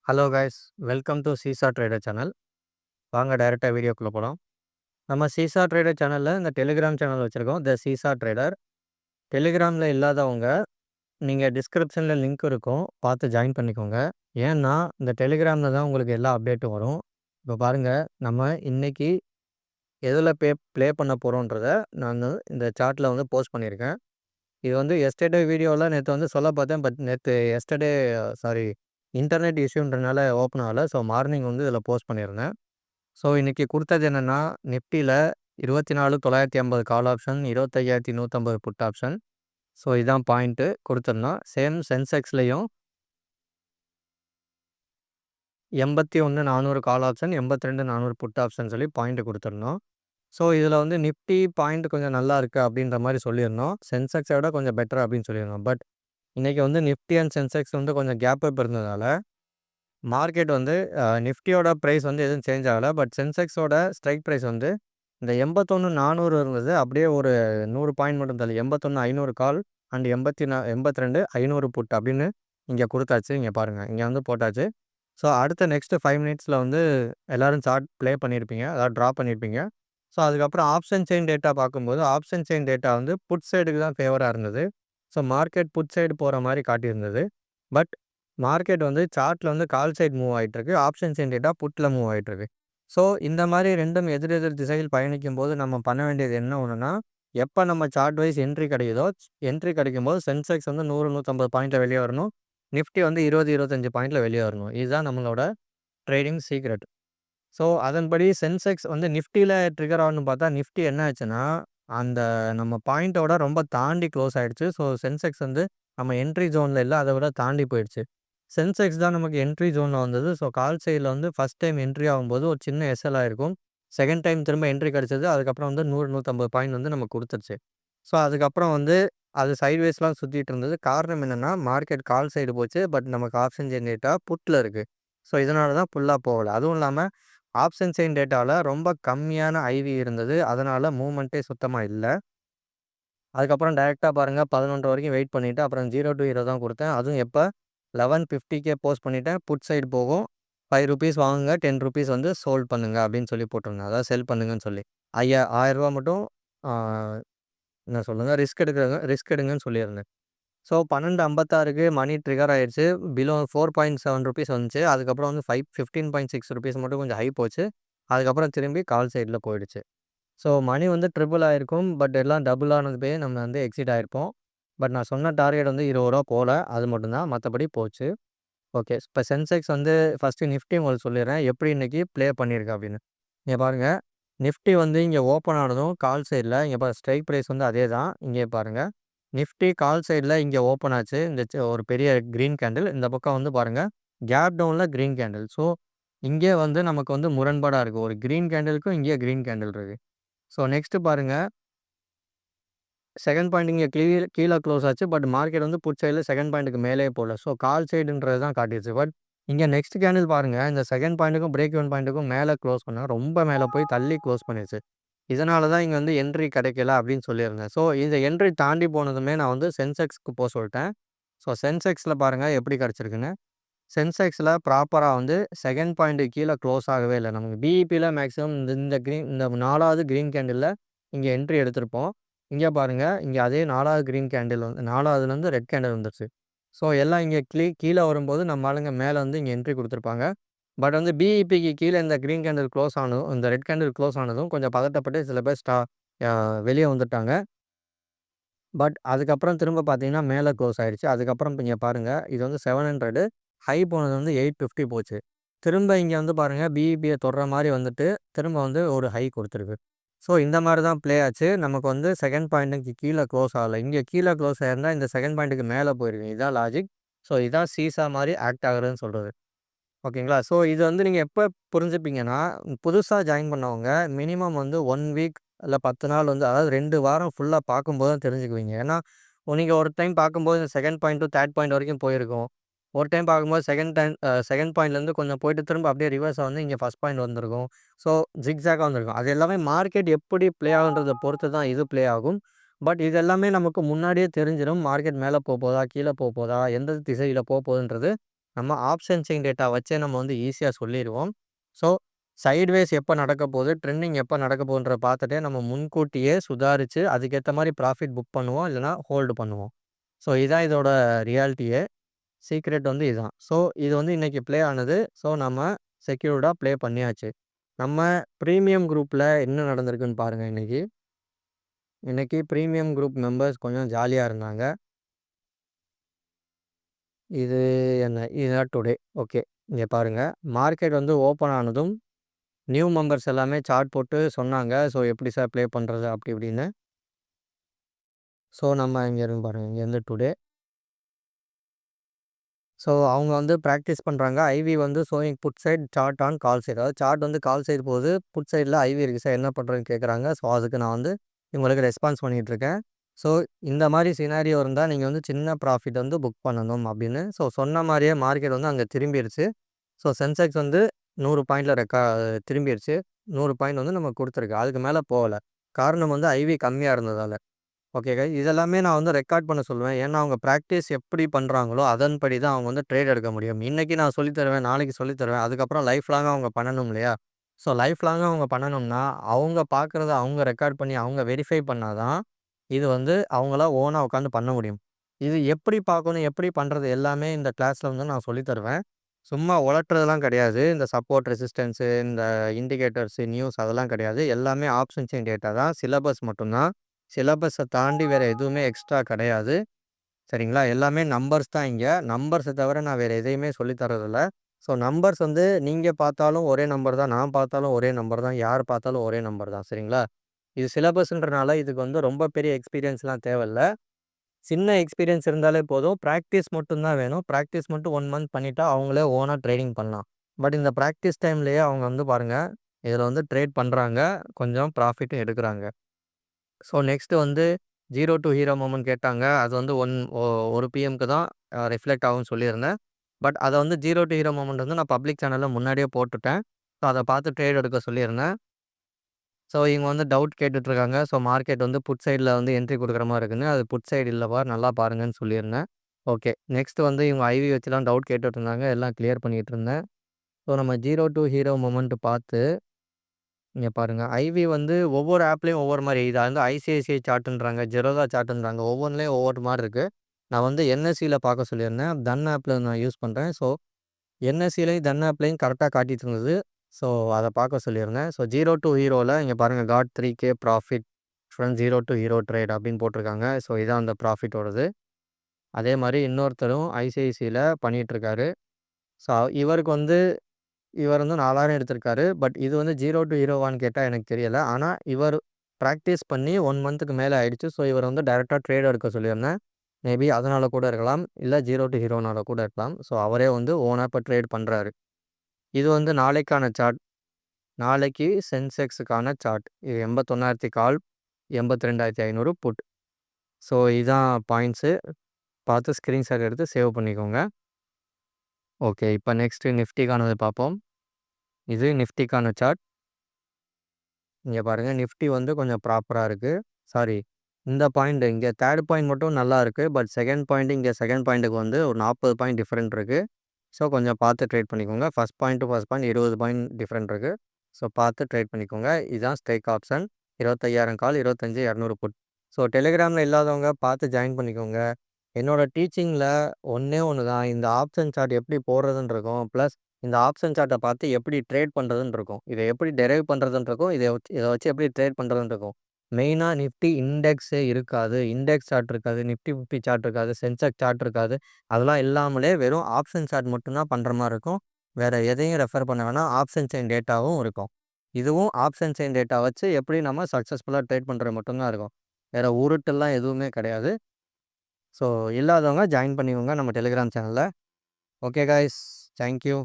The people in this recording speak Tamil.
Hello guys, welcome to seesaw trader channel. வாங்க டைரெக்ட்டா வீடியோக்குள்ள போலாம். நம்ம சீசா ட்ரேடர் சேனல்ல இந்த டெலிகிராம் சேனல் வச்சிருக்கோம். த சீசா ட்ரேடர். டெலிகிராம்ல இல்லாதவங்க நீங்க டிஸ்கிரிப்ஷன்ல லிங்க் இருக்கும். பார்த்து ஜாயின் பண்ணிக்கோங்க. ஏன்னா, இந்த டெலிகிராம்ல தான் உங்களுக்கு எல்லா அப்டேட்டும் வரும். இப்போ பாருங்க, நம்ம இன்னைக்கு எதுல ப்ளே பண்ண போறோம்ன்றத நானு இந்த சார்ட்ல வந்து போஸ்ட் பண்ணியிருக்கேன். இது வந்து எஸ்டர்டே வீடியோல நேத்து வந்து சொல்ல பார்த்தேன். பட் நேத்து எஸ்டர்டே சாரி இன்டர்நெட் இஷ்யூன்றனால ஓப்பன் ஆகல. ஸோ மார்னிங் வந்து இதில போஸ்ட் பண்ணியிருந்தேன். ஸோ இன்னைக்கு குடுத்தது என்னன்னா, நிஃப்டில 24,950 call option, 25,150 put option. So இதான் பாயிண்ட்டு குடுத்துருந்தோம். சேம் சென்செக்ஸ்லயும் 81,400 கால் ஆப்ஷன், 82,400 புட் ஆப்ஷன் சொல்லி பாயிண்ட் குடுத்துருந்தோம். ஸோ இதில வந்து நிஃப்டி பாயிண்ட் கொஞ்சம் நல்லா இருக்கு அப்படின்ற மாரி சொல்லியிருந்தோம். சென்செக்ஸை விட கொஞ்சம் பெட்டர் அப்படின்னு சொல்லியிருந்தோம். பட் இன்னைக்கு வந்து நிஃப்டி அண்ட் சென்செக்ஸ் வந்து கொஞ்சம் கேப் அப் இருந்ததால, மார்க்கெட் வந்து நிஃப்டியோட பிரைஸ் வந்து எதுவும் சேஞ்ச் ஆகல. பட் சென்செக்ஸோட ஸ்ட்ரைக் பிரைஸ் வந்து இந்த 81,400 இருந்தது. அப்படியே ஒரு 100 பாயிண்ட் மட்டும் தள்ளி 81,500 கால் அண்ட் 82,500 புட் அப்படின்னு இங்க குடுத்தாச்சு. இங்க பாருங்க. இங்க வந்து போட்டாச்சு. ஸோ அடுத்த நெக்ஸ்ட் 5 மினிட்ஸ்ல வந்து எல்லாரும் சார்ட் ப்ளே பண்ணியிருப்பீங்க. அதாவது ட்ரா பண்ணியிருப்பீங்க. ஸோ அதுக்கப்புறம் ஆப்ஷன் செயின் டேட்டா பார்க்கும்போது, ஆப்ஷன் செயின் டேட்டா வந்து புட் சைடுக்கு தான் ஃபேவரா இருந்தது. ஸோ மார்க்கெட் புட் சைடு போற மாரி காட்டியிருந்தது. பட் மார்க்கெட் வந்து சார்ட்ல வந்து கால் சைடு மூவ் ஆயிட்டிருக்கு. ஆப்ஷன் செயின் டேட்டா புட்ல மூவ் ஆயிட்டிருக்கு. ஸோ இந்த மாரி 2ம் எதிர் எதிர் திசையில் பயணிக்கும்போது நம்ம பண்ண வேண்டியது என்ன ஒண்ணுன்னா, எப்ப நம்ம சார்ட் வைஸ் என்ட்ரி கிடைக்குதோ, என்ட்ரி கிடைக்கும்போது சென்செக்ஸ் வந்து 100, 150 பாயிண்ட்ல வெளிய வரணும். நிஃப்டி வந்து 20, 25 பாயிண்ட்ல வெளிய வரணும். இதுதான் நம்மளோட ட்ரேடிங் சீக்ரெட். ஸோ அதன்படி சென்செக்ஸ் வந்து நிஃப்டில ட்ரிகர் ஆகும்னு பார்த்தா, நிஃப்டி என்ன ஆச்சுன்னா, அந்த நம்ம பாயிண்ட்டோட ரொம்ப தாண்டி க்ளோஸ் ஆயிடுச்சு. ஸோ சென்செக்ஸ் வந்து நம்ம என்ட்ரி ஜோன்ல இல்ல. அத விட தாண்டி போயிடுச்சு. சென்செக்ஸ் தான் நமக்கு என்ட்ரி ஜோன்ல வந்தது. ஸோ கால் சைட்ல வந்து ஃபர்ஸ்ட் டைம் என்ட்ரி ஆகும்போது ஒரு சின்ன எஸ்எல் ஆயிருக்கும். செகண்ட் டைம் திரும்ப என்ட்ரி கிடைச்சது. அதுக்கப்புறம் வந்து 100, 150 பாயிண்ட் வந்து நமக்கு குடுத்துருச்சு. ஸோ அதுக்கப்புறம் வந்து அது சைட்வேஸ்லாம் சுத்திட்டு இருந்தது. காரணம் என்னன்னா, மார்க்கெட் கால் சைடு போச்சு. பட் நமக்கு ஆப்ஷன் செயின் டேட்டா புட்ல இருக்கு. ஸோ இதனால தான் ஃபுல்லா போகல. அதுவும் இல்லாம ஆப்ஷன் செயின் டேட்டால ரொம்ப கம்மியான ஐவி இருந்தது. அதனால மூவ்மெண்ட்டே சுத்தமா இல்ல. அதுக்கப்புறம் டைரக்ட்டா பாருங்க 11 வரைக்கும் வெயிட் பண்ணிட்டு, அப்புறம் 0 டூ 0 தான் குடுத்தேன். அதுவும் எப்ப 11:50க்கே போஸ்ட் பண்ணிட்டேன். புட் சைடு போகும். ₹5 வாங்குங்க, ₹10 வந்து சோல்ட் பண்ணுங்க அப்படின்னு சொல்லி போட்டிருந்தேன். அதாவது செல் பண்ணுங்கன்னு சொல்லி. ₹1000 மட்டும் ஆ என்ன சொல்லுங்க ரிஸ்க் எடுங்கன்னு சொல்லியிருந்தேன். ஸோ 12:56க்கு மணி ட்ரிகர் ஆயிருச்சு. பிலோ ₹4.7 வந்துச்சு. அதுக்கப்புறம் வந்து ₹15.6 மட்டும் கொஞ்சம் ஹை போச்சு. அதுக்கப்புறம் திரும்பி கால் சைட்ல போயிடுச்சு. ஸோ மணி வந்து ட்ரிபிள் ஆயிருக்கும். பட் எல்லாம் டபுள் ஆனதுவே நம்ம வந்து எக்ஸிட் ஆயிருப்போம். பட் நான் சொன்ன டார்கெட் வந்து ₹20 போல. அது மட்டும் தான். மத்தபடி போச்சு. ஓகே. இப்ப சென்செக்ஸ் வந்து ஃபர்ஸ்ட்டு நிஃப்டி உங்களுக்கு சொல்லிடுறேன். எப்படி இன்னைக்கு ப்ளே பண்ணியிருக்கு அப்படின்னு. இங்க பாருங்க. நிஃப்டி வந்து இங்க ஓப்பன் ஆனதும் கால் சைட்ல இங்க ஸ்ட்ரைக் பிரைஸ் வந்து அதே தான். இங்கே பாருங்க. நிஃப்டி கால் சைட்ல இங்க ஓப்பன் ஆச்சு. இந்த ஒரு பெரிய கிரீன் கேண்டில். இந்த பக்கம் வந்து பாருங்க. கேப் டவுன்ல கிரீன் கேண்டில். ஸோ இங்கே வந்து நமக்கு வந்து முரண்பாடா இருக்கு. ஒரு கிரீன் கேண்டிலுக்கும் இங்கே கிரீன் கேண்டில் இருக்கு. ஸோ நெக்ஸ்ட் பாருங்க. செகண்ட் பாயிண்ட் இங்க கீழ க்ளோஸ் ஆச்சு. பட் மார்க்கெட் வந்து புட் சைட்ல செகண்ட் பாயிண்ட்க்கு மேலேயே போல. ஸோ கால் சைடுன்றது தான் காட்டிருச்சு. பட் இங்க நெக்ஸ்ட் கேண்டில் பாருங்க. இந்த செகண்ட் பாயிண்ட்க்கும் பிரேக் ஈவன் பாயிண்ட்க்கும் மேல க்ளோஸ் பண்ணா ரொம்ப மேல போய் தள்ளி க்ளோஸ் பண்ணிருச்சு. இதனால தான் இங்க வந்து என்ட்ரி கிடைக்கல அப்படின்னு சொல்லியிருந்தேன். ஸோ இந்த என்ட்ரி தாண்டி போனதுமே நான் வந்து சென்செக்ஸ்க்கு சொல்ட்டேன். ஸோ சென்செக்ஸ்ல பாருங்க எப்படி கிடைச்சிருக்குன்னு. சென்செக்ஸ்ல ப்ராப்பரா வந்து செகண்ட் பாயிண்ட்க்கு கீழ க்ளோஸ் ஆகவே இல்ல. நமக்கு பிஇபில மேக்ஸிமம் இந்த 4வது கிரீன் கேண்டில்ல இங்க என்ட்ரி எடுத்திருப்போம். இங்க பாருங்க. இங்க அதே 4வது கிரீன் கேண்டில் வந்து 4வதுலருந்து ரெட் கேண்டில் வந்துருச்சு. ஸோ எல்லாம் இங்க கீழ வரும்போது நம்ம ஆளுங்க மேல வந்து இங்க என்ட்ரி குடுத்துருப்பாங்க. பட் வந்து பிஇபிக்கு கீழ இந்த கிரீன் கேண்டில் க்ளோஸ் ஆனதும், இந்த ரெட் கேண்டில் க்ளோஸ் ஆனதும் கொஞ்சம் பதட்டப்பட்டு சில பேர் அ வெளிய வந்துட்டாங்க. பட் அதுக்கப்புறம் திரும்ப பார்த்தீங்கன்னா, மேல க்ளோஸ் ஆயிடுச்சு. அதுக்கப்புறம் இங்க பாருங்க. இது வந்து 700 ஹை போனது வந்து 850 போச்சு. திரும்ப இங்க வந்து பாருங்க பிஇபிய தொடுற மாரி வந்துட்டு, திரும்ப வந்து ஒரு ஹை குடுத்துருக்கு. ஸோ இந்த மாரி தான் ப்ளே ஆச்சு. நமக்கு வந்து செகண்ட் பாயிண்ட்க்கு கீழ க்ளோஸ் ஆகல. இங்க கீழ க்ளோஸ் ஆயிருந்தா இந்த செகண்ட் பாயிண்ட்க்கு மேல போயிருக்கு. இதான் லாஜிக். ஸோ இதான் சீசா மாரி ஆக்ட் ஆகுறதுன்னு சொல்றது. ஓகேங்களா? ஸோ இது வந்து நீங்க எப்ப புரிஞ்சுப்பீங்கன்னா, புதுசா ஜாயின் பண்ணவங்க மினிமம் வந்து 1 வீக் இல்ல 10 நாள் வந்து அதாவது 2 வாரம் ஃபுல்லா பார்க்கும்போது தான் தெரிஞ்சுக்குவீங்க. ஏன்னா, நீங்க ஒரு டைம் பார்க்கும்போது second point to third point வரைக்கும் போயிருக்கும். ஒரு டைம் பார்க்கும்போது செகண்ட் பாயிண்ட்லேருந்து கொஞ்சம் போயிட்டு திரும்ப அப்படியே ரிவர்ஸா வந்து இங்க ஃபர்ஸ்ட் பாயிண்ட் வந்திருக்கும். ஸோ ஜிக்ஸாக்கா வந்திருக்கும். அது எல்லாமே மார்க்கெட் எப்படி ப்ளே ஆகுன்றத பொறுத்து தான் இது ப்ளே ஆகும். பட் இது எல்லாமே நமக்கு முன்னாடியே தெரிஞ்சிரும். மார்க்கெட் மேல போதா? கீழ போதா? எந்த திசையில போகுதுன்றது நம்ம ஆப்ஷன் செயின் டேட்டா வச்சே நம்ம வந்து ஈஸியா சொல்லிருவோம். ஸோ சைட்வேஸ் எப்ப நடக்க போகுது, ட்ரெண்டிங் எப்ப நடக்க போகுதுன்றத பார்த்துட்டே நம்ம முன்கூட்டியே சுதாரிச்சு அதுக்கேத்த மாரி ப்ராஃபிட் புக் பண்ணுவோம். இல்லன்னா ஹோல்டு பண்ணுவோம். ஸோ இதான் இதோட ரியாலிட்டியே. சீக்ரெட் வந்து இதான். ஸோ இது வந்து இன்னைக்கு ப்ளே ஆனது. ஸோ நம்ம செக்யூர்டா ப்ளே பண்ணியாச்சு. நம்ம பிரீமியம் குரூப்ல என்ன நடந்திருக்குன்னு பாருங்க இன்னைக்கு. இன்னைக்கு பிரீமியம் குரூப் மெம்பர்ஸ் கொஞ்சம் ஜாலியா இருந்தாங்க. இது என்ன? இதுதான் டுடே. ஓகே. இங்க பாருங்க. மார்க்கெட் வந்து ஓப்பன் ஆனதும் நியூ மெம்பர்ஸ் எல்லாமே சார்ட் போட்டு சொன்னாங்க. ஸோ எப்படி சார் ப்ளே பண்றது? அப்படி இப்படின்னு. ஸோ நம்ம இங்க இருந்து பாருங்க. இங்கேருந்து டுடே. ஸோ அவங்க வந்து பிராக்டிஸ் பண்றாங்க. ஐவி வந்து showing put side chart on call side. அதாவது சார்ட் வந்து கால் சைடு போகுது. புட் சைட்ல ஐவி இருக்கு சார் என்ன பண்றதுன்னு கேட்குறாங்க. ஸோ அதுக்கு நான் வந்து இவங்களுக்கு ரெஸ்பான்ஸ் பண்ணிட்டுருக்கேன். ஸோ இந்த மாரி சினாரியோ இருந்தா நீங்க வந்து சின்ன ப்ராஃபிட் வந்து புக் பண்ணணும் அப்படின்னு. ஸோ சொன்ன மாரியே மார்க்கெட் வந்து அங்க திரும்பிருச்சு. ஸோ சென்செக்ஸ் வந்து 100 பாயிண்ட்ல திரும்பிருச்சு. 100 பாயிண்ட் வந்து நமக்கு குடுத்துருக்கு. அதுக்கு மேல போகல. காரணம் வந்து ஐவி கம்மியா இருந்ததால. Okay guys. இதெல்லாமே நான் வந்து ரெக்கார்ட் பண்ண சொல்லுவேன். ஏன்னா, அவங்க பிராக்டிஸ் எப்படி பண்றாங்களோ, அதன்படி தான் அவங்க வந்து ட்ரேட் எடுக்க முடியும். இன்னைக்கு நான் சொல்லி தருவேன், நாளைக்கு சொல்லி தருவேன். அதுக்கப்புறம் லைஃப் லாங்கா அவங்க பண்ணணும் இல்லையா? ஸோ லைஃப் லாங்கா அவங்க பண்ணணும்னா, அவங்க பார்க்குறத அவங்க ரெக்கார்ட் பண்ணி, அவங்க வெரிஃபை பண்ணா தான், இது வந்து அவங்களா ஓனா உட்காந்து பண்ண முடியும். இது எப்படி பார்க்கணும், எப்படி பண்றது எல்லாமே இந்த கிளாஸ்ல வந்து நான் சொல்லி தருவேன். சும்மா உலட்டுறதெல்லாம் கிடையாது. இந்த சப்போர்ட், ரெசிஸ்டன்ஸ், இந்த இண்டிகேட்டர்ஸ், நியூஸ் அதெல்லாம் கிடையாது. எல்லாமே ஆப்ஷன் செயின் டேட்டா தான். சிலபஸ் மட்டும் தான். சிலபஸ தாண்டி வேற எதுவுமே எக்ஸ்ட்ரா கிடையாது. சரிங்களா? எல்லாமே நம்பர்ஸ் தான் இங்க. நம்பர்ஸ தவிர நான் வேற எதையுமே சொல்லி தர்றதில்ல. ஸோ நம்பர்ஸ் வந்து நீங்க பார்த்தாலும் ஒரே நம்பர் தான். நான் பார்த்தாலும் ஒரே நம்பர் தான். யார் பார்த்தாலும் ஒரே நம்பர் தான். சரிங்களா? இது சிலபஸ்ன்றனால இதுக்கு வந்து ரொம்ப பெரிய எக்ஸ்பீரியன்ஸ்லாம் தேவையில்ல. சின்ன எக்ஸ்பீரியன்ஸ் இருந்தாலே போதும். பிராக்டிஸ் மட்டும் தான் வேணும். பிராக்டிஸ் மட்டும் 1 மந்த் பண்ணிட்டா அவங்களே ஓனா ட்ரேடிங் பண்ணலாம். பட் இந்த பிராக்டிஸ் டைம்லயே அவங்க வந்து பாருங்க, இதுல வந்து ட்ரேட் பண்றாங்க. கொஞ்சம் ப்ராஃபிட்டும் எடுக்குறாங்க. ஸோ நெக்ஸ்ட் வந்து 0 டூ ஹீரோ மொமெண்ட் கேட்டாங்க. அது வந்து 1 பிஎம்க்கு தான் ரிஃப்ளெக்ட் ஆகும்னு சொல்லியிருந்தேன். பட் அத வந்து 0 டூ ஹீரோ மொமெண்ட் வந்து நான் பப்ளிக் சேனல்ல முன்னாடியே போட்டுட்டேன். ஸோ அத பார்த்து ட்ரேட் எடுக்க சொல்லியிருந்தேன். ஸோ இவங்க வந்து டவுட் கேட்டுட்ருக்காங்க. ஸோ மார்க்கெட் வந்து புட் சைட்ல வந்து என்ட்ரி குடுக்குற மாரி இருக்குன்னு. அது புட் சைடு இல்லப்பா நல்லா பாருங்கன்னு சொல்லியிருந்தேன். ஓகே. நெக்ஸ்ட் வந்து இவங்க ஐவி வச்சுலாம் டவுட் கேட்டுட்டு இருந்தாங்க. எல்லாம் கிளியர் பண்ணிட்டு இருந்தேன். ஸோ நம்ம 0 டூ ஹீரோ மொமெண்ட் பார்த்து இங்க பாருங்க. ஐவி வந்து ஒவ்வொரு ஆப்லயும் ஒவ்வொரு மாரி. இத வந்து ஐசிஐசிஐ சார்ட்ன்றாங்க, ஜெரோதா சார்ட்ன்றாங்க. ஒவ்வொன்லயும் ஒவ்வொரு மாரி இருக்கு. நான் வந்து என்எஸ்சில பார்க்க சொல்லியிருந்தேன். தன் ஆப்ல நான் யூஸ் பண்றேன். ஸோ என்எஸ்சிலயும், தன் ஆப்லயும் கரெக்ட்டா காட்டிட்டு இருந்தது. ஸோ அத பார்க்க சொல்லியிருந்தேன். ஸோ 0 டூ ஹீரோல இங்க பாருங்க got 3K profit from 0 to hero trade அப்படின்னு போட்டிருக்காங்க. ஸோ இதான் அந்த ப்ராஃபிட்டோடது. அதே மாரி இன்னொருத்தரும் ஐசிஐசில பண்ணிட்டு இருக்காரு. ஸோ இவருக்கு வந்து இவர் வந்து 4000 எடுத்திருக்காரு. பட் இது வந்து 0 டூ ஹீரோவான்னு கேட்டா எனக்கு தெரியல. ஆனா இவர் பிராக்டிஸ் பண்ணி 1 மந்த்துக்கு மேல ஆயிடுச்சு. ஸோ இவர வந்து டைரக்ட்டா ட்ரேட் எடுக்க சொல்லியிருந்தேன். மேபி அதனால கூட இருக்கலாம். இல்ல 0 டூ ஹீரோனால கூட இருக்கலாம். ஸோ அவரே வந்து ஓனா இப்ப ட்ரேட் பண்றாரு. இது வந்து நாளைக்கான சார்ட். நாளைக்கு சென்செக்ஸுக்கான சார்ட். இது 81,000 கால், 82,500 புட். ஸோ இதான் பாயிண்ட்ஸு. பார்த்து ஸ்கிரீன்ஷாட் எடுத்து சேவ் பண்ணிக்கோங்க. ஓகே. இப்ப நெக்ஸ்ட் நிஃப்டிக்கானது பார்ப்போம். இது நிஃப்டிக்கான சார்ட். இங்க பாருங்க நிஃப்டி வந்து கொஞ்சம் ப்ராப்பரா இருக்கு. சாரி இந்த பாயிண்ட் இங்க 3 பாயிண்ட் மட்டும் நல்லா இருக்கு. பட் செகண்ட் பாயிண்ட் இங்க செகண்ட் பாயிண்ட்டுக்கு வந்து ஒரு 40 பாயிண்ட் டிஃபரெண்ட் இருக்கு. ஸோ கொஞ்சம் பார்த்து ட்ரேட் பண்ணிக்கோங்க. First point to first point 20 point different இருக்கு. ஸோ பார்த்து ட்ரேட் பண்ணிக்கோங்க. இதுதான் strike option. 25,000 call, 25,200 put. So டெலிகிராம்ல இல்லாதவங்க பார்த்து ஜாயின் பண்ணிக்கோங்க. என்னோட டீச்சிங்ல ஒண்ணே ஒண்ணு தான். இந்த ஆப்ஷன் சார்ட் எப்படி போடுறதுன்னு இருக்கும். பிளஸ் இந்த ஆப்ஷன் சார்ட்ட பார்த்து எப்படி ட்ரேட் பண்றதுன்னு இருக்கும். இத எப்படி டெரைவ் பண்றதுன்னு இருக்கும். இத வச்சு எப்படி ட்ரேட் பண்றதுன்னு இருக்கும். மெயினா நிஃப்டி இண்டெக்ஸே இருக்காது. இண்டெக்ஸ் சார்ட் இருக்காது. நிஃப்டி 50 சார்ட் இருக்காது. சென்செக்ஸ் சார்ட் இருக்காது. அதெல்லாம் இல்லாமலே வெறும் ஆப்ஷன் சார்ட் மட்டும் தான் பண்ற மாரி இருக்கும். வேற எதையும் ரெஃபர் பண்ண வேணாம். ஆப்ஷன் செயின் டேட்டாவும் இருக்கும். இதுவும் ஆப்ஷன் செயின் டேட்டா வச்சு எப்படி நம்ம சக்சஸ்ஃபுல்லா ட்ரேட் பண்றது மட்டும் தான் இருக்கும். வேற உருட்டெல்லாம் எதுவுமே கிடையாது. ஸோ இல்லாதவங்க ஜாயின் பண்ணிக்கோங்க நம்ம டெலிகிராம் சேனல்ல. Okay guys. Thank you.